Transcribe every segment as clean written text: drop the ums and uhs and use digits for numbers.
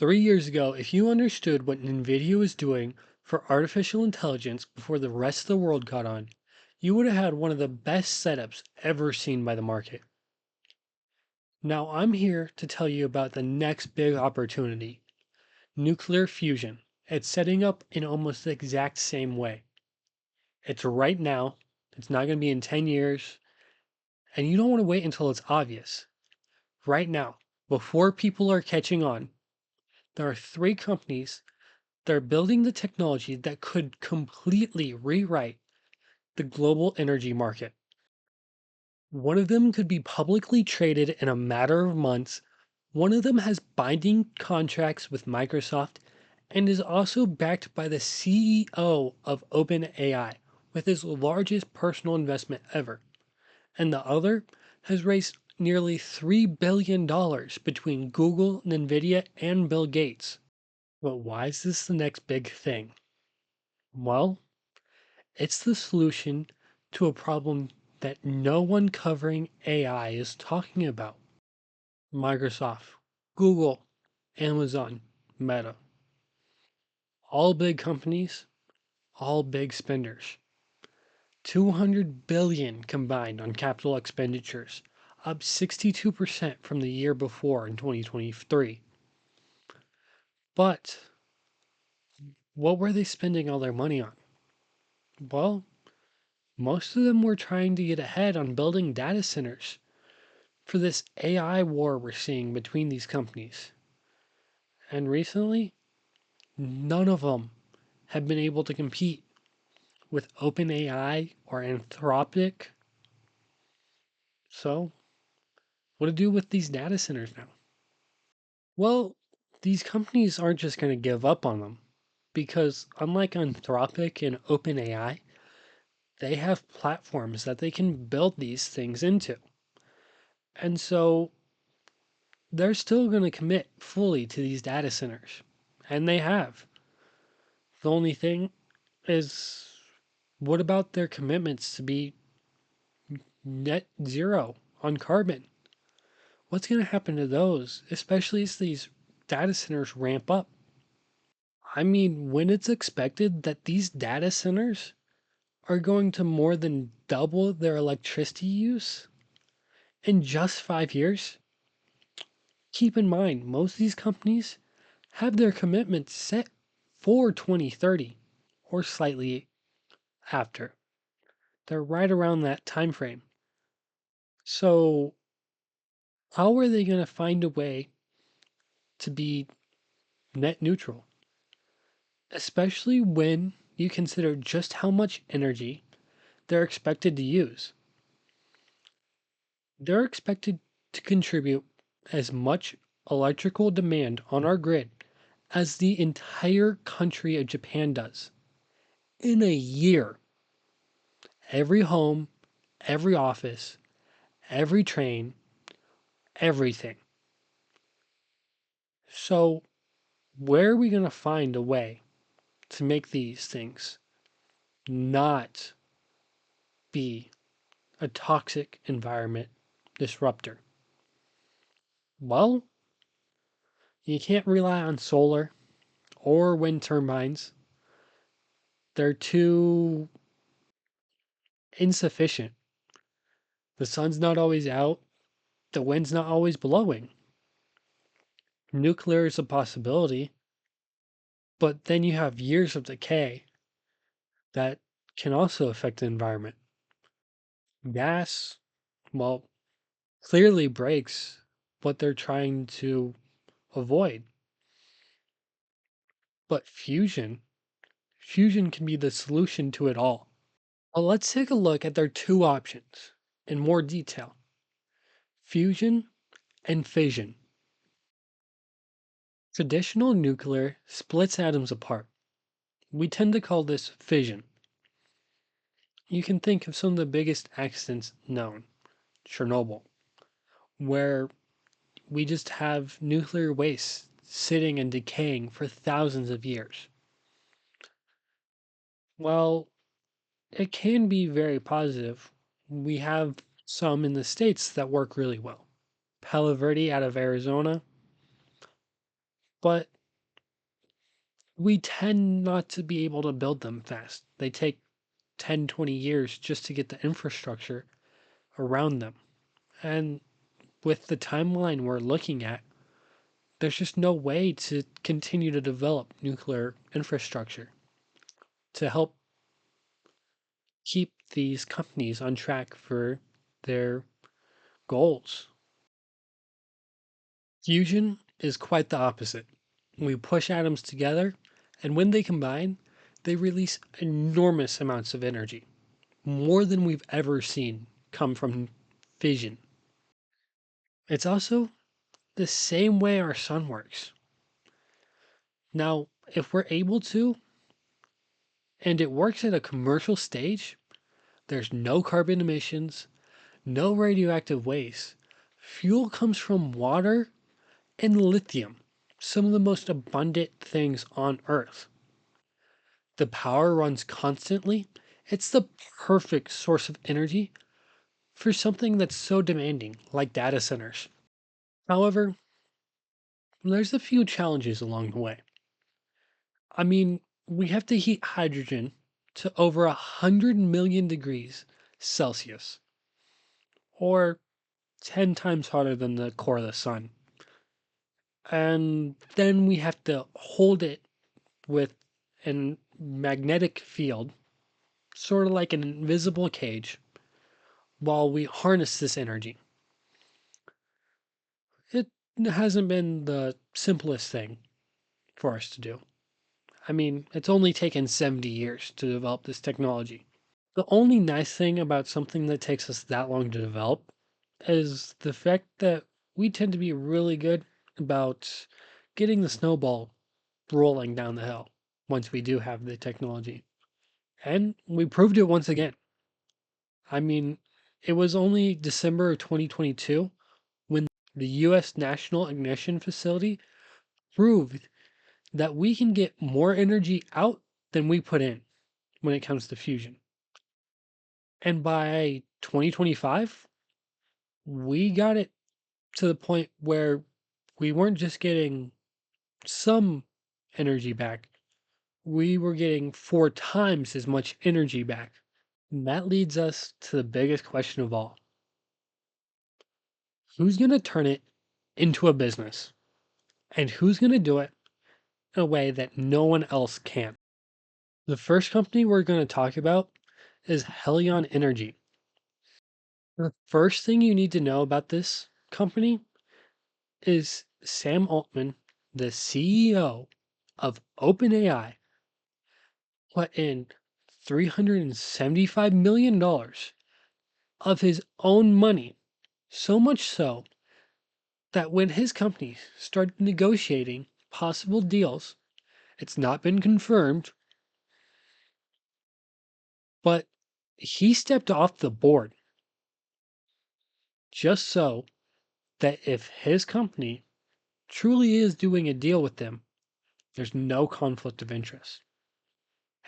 3 years ago, if you understood what Nvidia was doing for artificial intelligence before the rest of the world caught on, you would have had one of the best setups ever seen by the market. Now, I'm here to tell you about the next big opportunity: nuclear fusion. It's setting up in almost the exact same way. It's right now, it's not going to be in 10 years, and you don't want to wait until it's obvious. Right now, before people are catching on, there are three companies. They're building the technology that could completely rewrite the global energy market. One of them could be publicly traded in a matter of months. One of them has binding contracts with Microsoft and is also backed by the CEO of OpenAI with his largest personal investment ever. And the other has raised nearly $3 billion between Google, Nvidia, and Bill Gates. But why is this the next big thing? Well, it's the solution to a problem that no one covering AI is talking about. Microsoft, Google, Amazon, Meta. All big companies, all big spenders. 200 billion combined on capital expenditures, up 62% from the year before in 2023. But what were they spending all their money on? Well, most of them were trying to get ahead on building data centers for this AI war we're seeing between these companies. And recently, none of them have been able to compete with OpenAI or Anthropic. So, what to do with these data centers now? Well, these companies aren't just going to give up on them because, unlike Anthropic and OpenAI, they have platforms that they can build these things into. And so they're still going to commit fully to these data centers. And they have. The only thing is, what about their commitments to be net zero on carbon? What's going to happen to those, especially as these data centers ramp up? I mean, when it's expected that these data centers are going to more than double their electricity use in just 5 years, keep in mind, most of these companies have their commitments set for 2030 or slightly after. They're right around that time frame. So, how are they going to find a way to be net neutral? Especially when you consider just how much energy they're expected to use. They're expected to contribute as much electrical demand on our grid as the entire country of Japan does in a year. Every home, every office, every train, everything. So, where are we going to find a way to make these things not be a toxic environment disruptor? Well, you can't rely on solar or wind turbines. They're too insufficient. The sun's not always out, the wind's not always blowing. Nuclear is a possibility, but then you have years of decay that can also affect the environment. Gas, well, clearly breaks what they're trying to avoid. But fusion can be the solution to it all. Well, let's take a look at their two options in more detail: fusion and fission. Traditional nuclear splits atoms apart. We tend to call this fission. You can think of some of the biggest accidents known: Chernobyl, where we just have nuclear waste sitting and decaying for thousands of years. Well, it can be very positive. We have some in the States that work really well. Palo Verde out of Arizona, but we tend not to be able to build them fast. They take 10, 20 years just to get the infrastructure around them. And with the timeline we're looking at, there's just no way to continue to develop nuclear infrastructure to help keep these companies on track for their goals. Fusion is quite the opposite. We push atoms together, and when they combine, they release enormous amounts of energy, more than we've ever seen come from fission. It's also the same way our sun works. Now, if we're able to, and it works at a commercial stage, there's no carbon emissions, no radioactive waste. Fuel comes from water and lithium, some of the most abundant things on Earth. The power runs constantly. It's the perfect source of energy for something that's so demanding, like data centers. However, there's a few challenges along the way. I mean, we have to heat hydrogen to over 100 million degrees Celsius, or 10 times hotter than the core of the sun. And then we have to hold it with a magnetic field, sort of like an invisible cage, while we harness this energy. It hasn't been the simplest thing for us to do. I mean, it's only taken 70 years to develop this technology. The only nice thing about something that takes us that long to develop is the fact that we tend to be really good about getting the snowball rolling down the hill once we do have the technology. And we proved it once again. I mean, it was only December of 2022 when the US National Ignition Facility proved that we can get more energy out than we put in when it comes to fusion. And by 2025, we got it to the point where we weren't just getting some energy back, we were getting 4 times as much energy back. And that leads us to the biggest question of all: who's going to turn it into a business? And who's going to do it in a way that no one else can? The first company we're going to talk about is Helion Energy. The first thing you need to know about this company is Sam Altman, the CEO of OpenAI, put in $375 million of his own money. So much so that when his company started negotiating possible deals, it's not been confirmed, but he stepped off the board just so that if his company truly is doing a deal with them, there's no conflict of interest.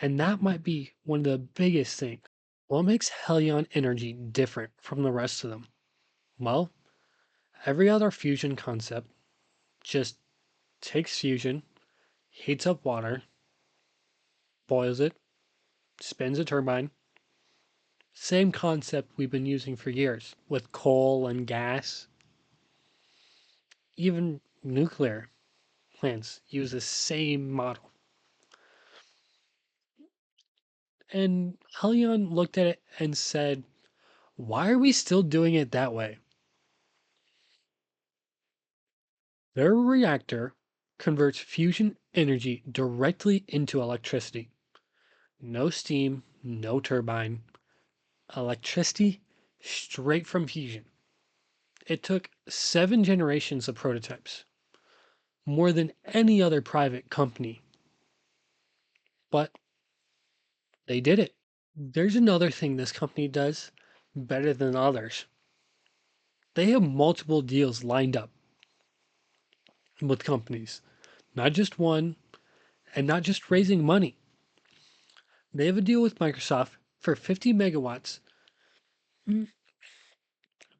And that might be one of the biggest things. What makes Helion Energy different from the rest of them? Well, every other fusion concept just takes fusion, heats up water, boils it, spins a turbine. Same concept we've been using for years with coal and gas. Even nuclear plants use the same model. And Helion looked at it and said, why are we still doing it that way? Their reactor converts fusion energy directly into electricity. No steam, no turbine. Electricity straight from fusion. It took 7 generations of prototypes, more than any other private company, but they did it. There's another thing this company does better than others. They have multiple deals lined up with companies, not just one, and not just raising money. They have a deal with Microsoft for 50 megawatts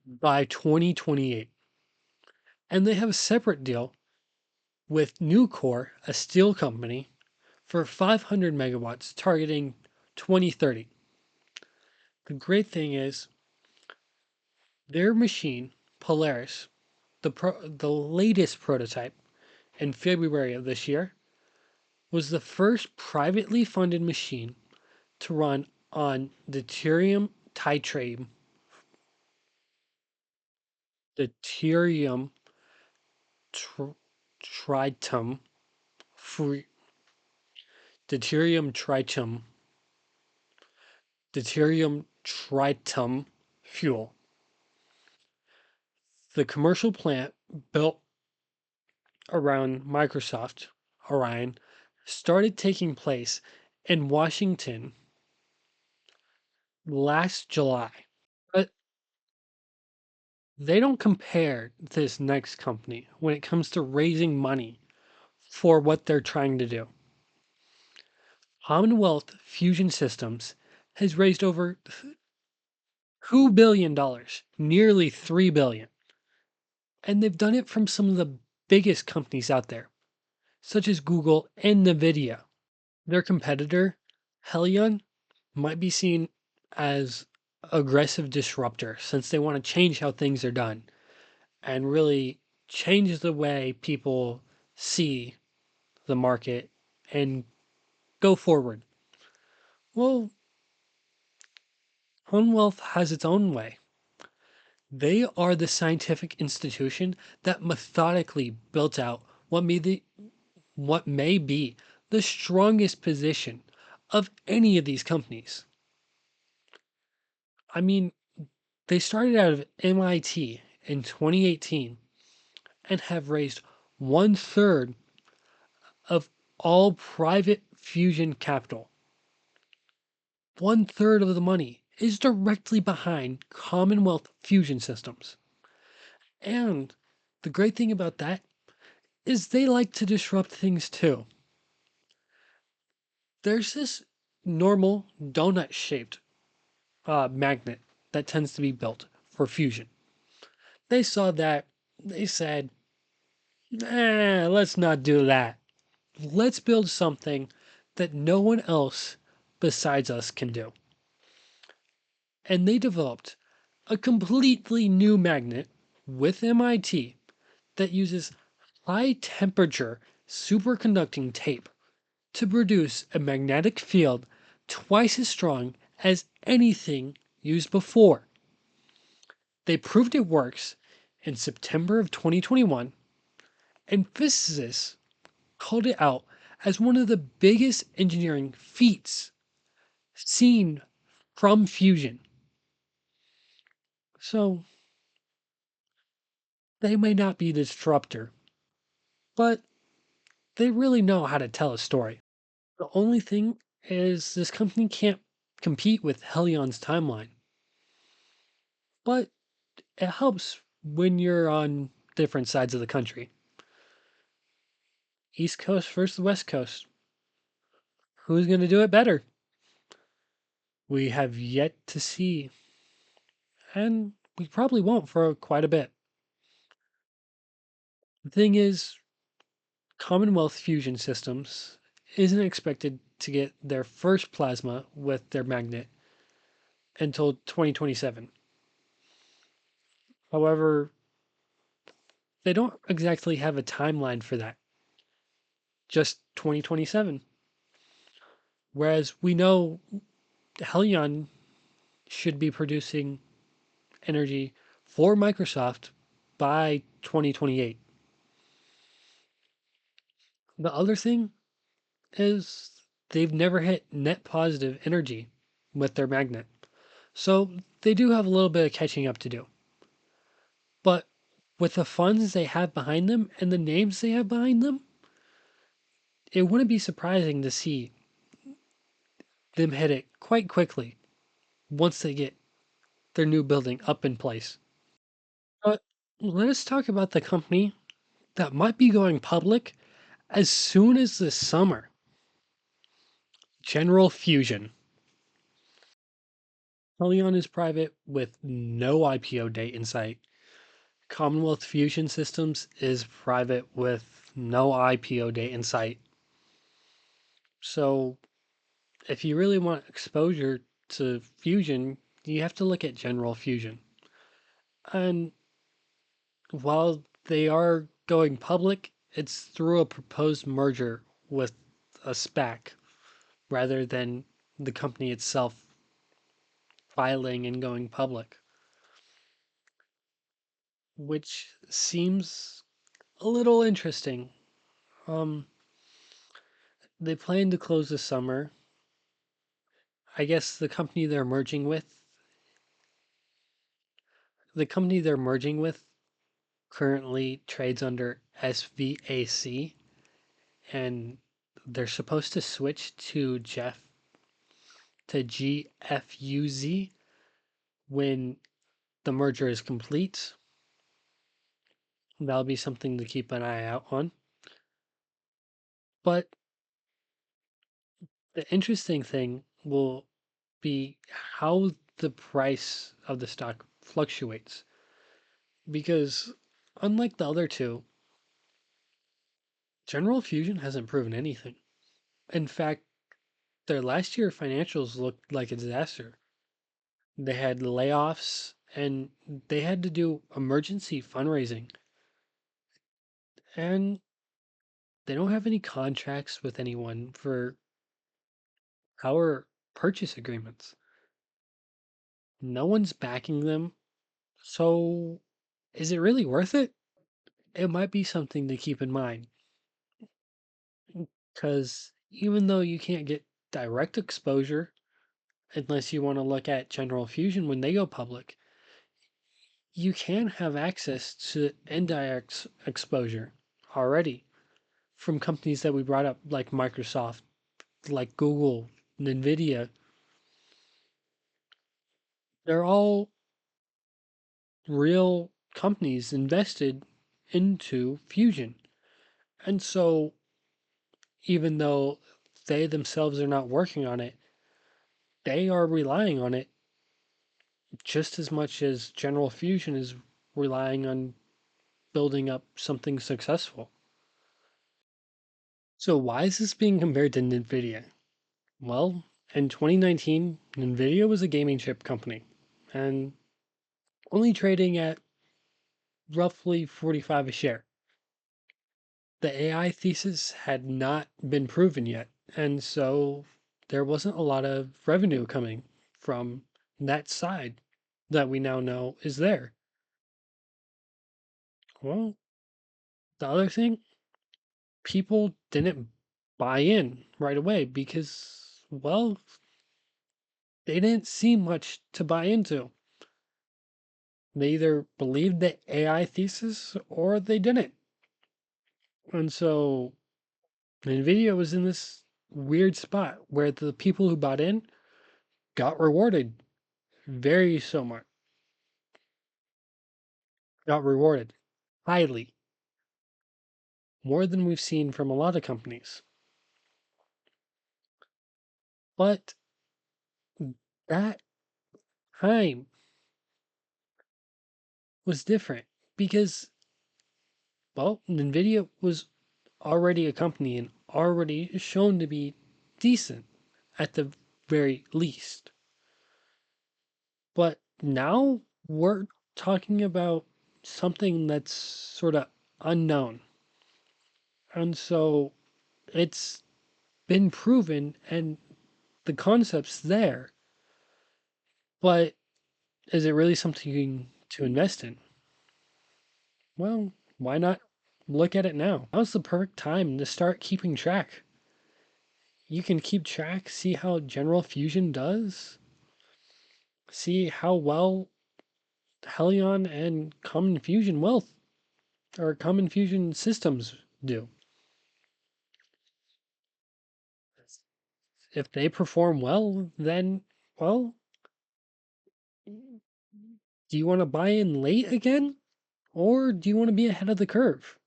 by 2028. And they have a separate deal with Nucor, a steel company, for 500 megawatts targeting 2030. The great thing is their machine, Polaris, the latest prototype in February of this year, was the first privately funded machine to run on deuterium tr- tritium, free, deuterium tritium, deuterium tritium fuel. The commercial plant built around Microsoft Orion started taking place in Washington last July. But they don't compare this next company when it comes to raising money for what they're trying to do. Commonwealth Fusion Systems has raised over $2 billion, nearly $3 billion. And they've done it from some of the biggest companies out there, such as Google and Nvidia. Their competitor, Helion, might be seen as aggressive disruptor since they want to change how things are done and really change the way people see the market and go forward. Well, Commonwealth has its own way. They are the scientific institution that methodically built out what may be the strongest position of any of these companies. I mean, they started out of MIT in 2018 and have raised one third of all private fusion capital. One third of the money is directly behind Commonwealth Fusion Systems. And the great thing about that is they like to disrupt things too. There's this normal donut shaped magnet that tends to be built for fusion. They saw that, they said, let's not do that. Let's build something that no one else besides us can do. And they developed a completely new magnet with MIT that uses high temperature superconducting tape to produce a magnetic field twice as strong as anything used before. They proved it works in September of 2021, and physicists called it out as one of the biggest engineering feats seen from fusion. So they may not be the disruptor, but they really know how to tell a story. The only thing is this company can't compete with Helion's timeline, but it helps when you're on different sides of the country. East Coast versus West Coast. Who's going to do it better? We have yet to see, and we probably won't for quite a bit. The thing is, Commonwealth Fusion Systems isn't expected to get their first plasma with their magnet until 2027. However, they don't exactly have a timeline for that, just 2027. Whereas we know Helion should be producing energy for Microsoft by 2028. The other thing is they've never hit net positive energy with their magnet. So they do have a little bit of catching up to do. But with the funds they have behind them and the names they have behind them, it wouldn't be surprising to see them hit it quite quickly once they get their new building up in place. But let us talk about the company that might be going public as soon as this summer. General Fusion. Helion is private with no IPO date in sight. Commonwealth Fusion Systems is private with no IPO date in sight. So if you really want exposure to fusion, you have to look at general fusion. And while they are going public, it's through a proposed merger with a SPAC rather than the company itself filing and going public, which seems a little interesting. Um, they plan to close this summer. I guess the company they're merging with currently trades under SVAC, and they're supposed to switch to GFUZ when the merger is complete. That'll be something to keep an eye out on. But the interesting thing will be how the price of the stock fluctuates. Because unlike the other two, General Fusion hasn't proven anything. In fact, their last year financials looked like a disaster. They had layoffs and they had to do emergency fundraising. And they don't have any contracts with anyone for power purchase agreements. No one's backing them. So, is it really worth it? It might be something to keep in mind because even though you can't get direct exposure unless you want to look at General Fusion when they go public, you can have access to indirect exposure already from companies that we brought up, like Microsoft, like Google, Nvidia. They're all real companies invested into Fusion. And so, even though they themselves are not working on it, they are relying on it just as much as General Fusion is relying on building up something successful. So, why is this being compared to Nvidia? Well, in 2019, Nvidia was a gaming chip company and only trading at roughly 45 a share. The AI thesis had not been proven yet, and so there wasn't a lot of revenue coming from that side that we now know is there. Well, the other thing, people didn't buy in right away because, well, they didn't see much to buy into. They either believed the AI thesis or they didn't. And so Nvidia was in this weird spot where the people who bought in got rewarded very so much, got rewarded highly, more than we've seen from a lot of companies. But that time was different because, well, Nvidia was already a company and already shown to be decent at the very least. But now we're talking about something that's sort of unknown. And so it's been proven and the concept's there. But is it really something to invest in? Well, why not look at it now? Now's the perfect time to start keeping track. You can keep track, see how General Fusion does, see how well Helion and Common Fusion Wealth or Common Fusion Systems do. If they perform well, then, well, do you want to buy in late again? Or do you want to be ahead of the curve?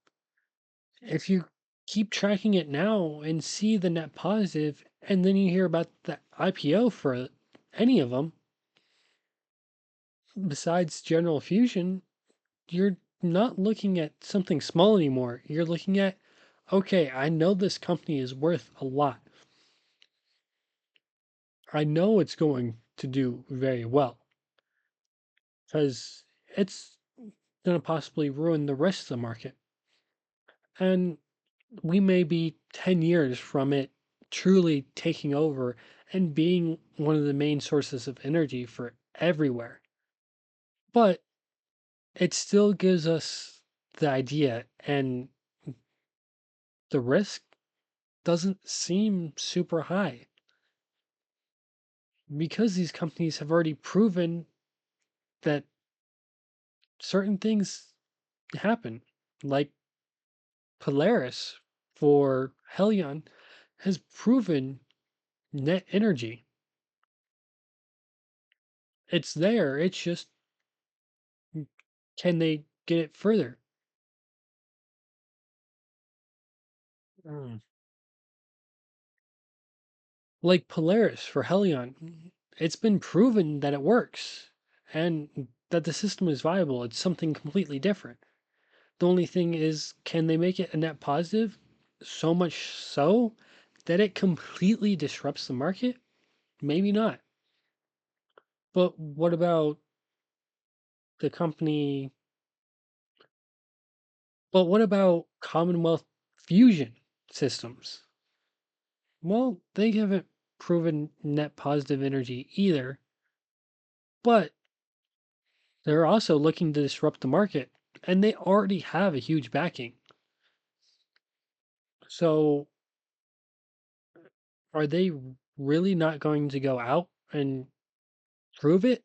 If you keep tracking it now and see the net positive, and then you hear about the IPO for any of them, besides General Fusion, you're not looking at something small anymore. You're looking at okay, I know this company is worth a lot. I know it's going to do very well because it's going to possibly ruin the rest of the market. And we may be 10 years from it truly taking over and being one of the main sources of energy for everywhere. But it still gives us the idea, and the risk doesn't seem super high because these companies have already proven that certain things happen. Like Polaris for Helion has proven net energy. It's there. It's just, can they get it further? Mm. Like Polaris for Helion, it's been proven that it works and that the system is viable. It's something completely different. The only thing is, can they make it a net positive? So much so that it completely disrupts the market? Maybe not. But what about the company? But what about Commonwealth Fusion Systems? Well, they haven't proven net positive energy either, but they're also looking to disrupt the market, and they already have a huge backing. So, are they really not going to go out and prove it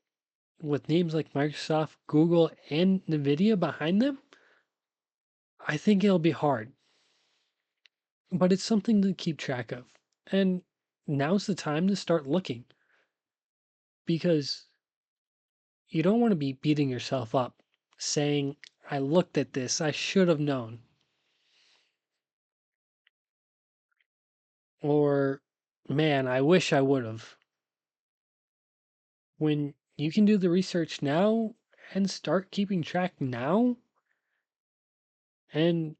with names like Microsoft, Google, and Nvidia behind them? I think it'll be hard, but it's something to keep track of. And now's the time to start looking because you don't want to be beating yourself up saying, I looked at this, I should have known. Or, man, I wish I would have. When you can do the research now and start keeping track now and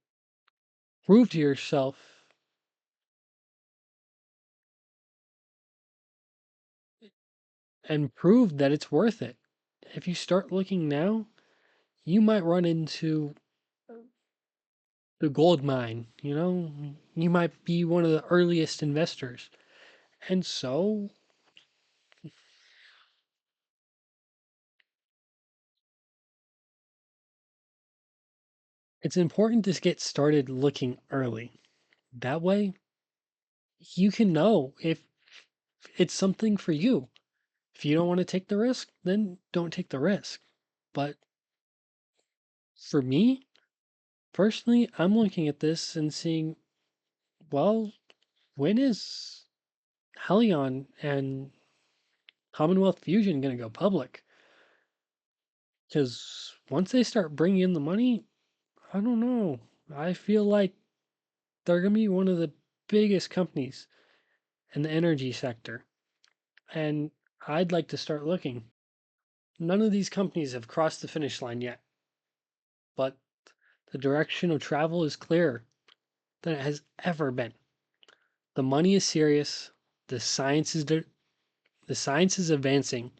prove to yourself and prove that it's worth it. If you start looking now, you might run into the gold mine, you know? You might be one of the earliest investors. And so it's important to get started looking early. That way, you can know if it's something for you. If you don't want to take the risk, then don't take the risk. But for me, personally, I'm looking at this and seeing, well, when is Helion and Commonwealth Fusion going to go public? Because once they start bringing in the money, I don't know. I feel like they're going to be one of the biggest companies in the energy sector. And I'd like to start looking. None of these companies have crossed the finish line yet, but the direction of travel is clearer than it has ever been. The money is serious, the science is the science is advancing,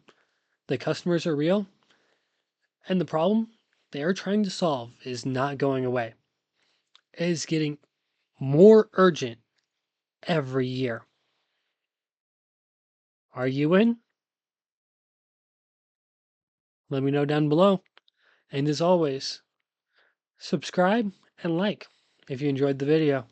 the customers are real, and the problem they are trying to solve is not going away. It is getting more urgent every year. Are you in? Let me know down below. And as always, subscribe and like if you enjoyed the video.